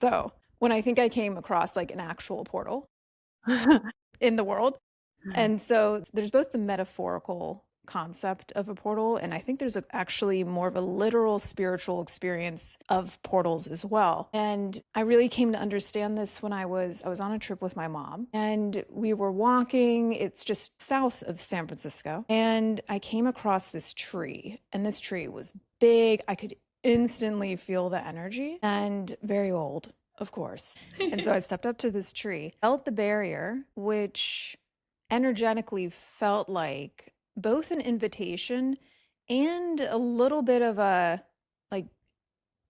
So when I think I came across like an actual portal in the world. And so there's both the metaphorical concept of a portal, and I think there's actually more of a literal spiritual experience of portals as well. And I really came to understand this when I was on a trip with my mom, and we were walking. It's just south of San Francisco, and I came across this tree, and this tree was big. I could instantly feel the energy, and very old, of course. And so I stepped up to this tree, felt the barrier, which energetically felt like both an invitation and a little bit of a like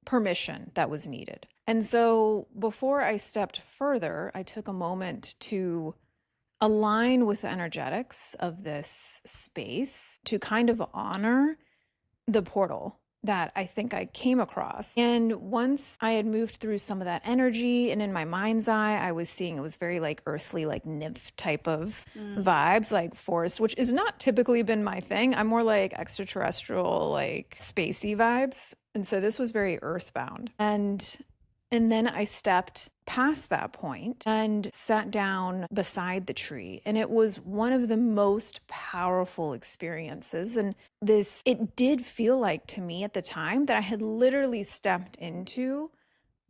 permission that was needed. And so before I stepped further, I took a moment to align with the energetics of this space to kind of honor the portal that I think I came across. And once I had moved through some of that energy, and in my mind's eye, I was seeing it was very like earthly, like nymph type of vibes, like forest, which is not typically been my thing. I'm more like extraterrestrial, like spacey vibes. And so this was very earthbound. And then I stepped past that point and sat down beside the tree. And it was one of the most powerful experiences. And it did feel like to me at the time that I had literally stepped into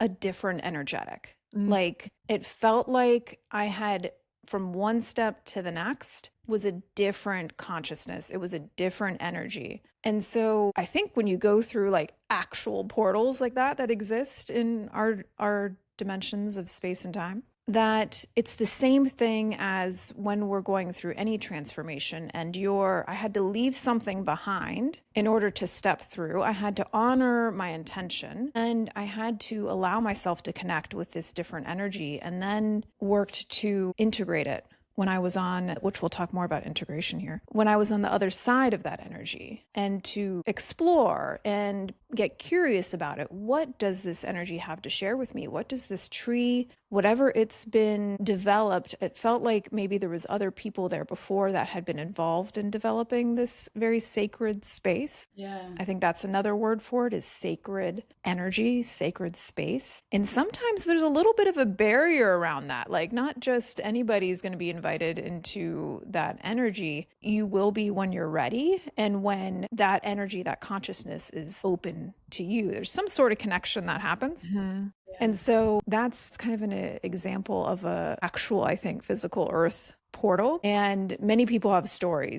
a different energetic. Like it felt like I had, from one step to the next, was a different consciousness. It was a different energy. And so I think when you go through like actual portals like that exist in our dimensions of space and time, that it's the same thing as when we're going through any transformation and I had to leave something behind in order to step through. I had to honor my intention, and I had to allow myself to connect with this different energy, and then worked to integrate it when I was on, which we'll talk more about integration here, when I was on the other side of that energy, and to explore and get curious about it. What does this energy have to share with me? What does this tree, whatever it's been developed, it felt like maybe there was other people there before that had been involved in developing this very sacred space. Yeah. I think that's another word for it, is sacred energy, sacred space. And sometimes there's a little bit of a barrier around that. Like not just anybody's going to be invited into that energy. You will be when you're ready, and when that energy, that consciousness is open to you. There's some sort of connection that happens. And so that's kind of an example of a actual, I think, physical earth portal. And many people have stories.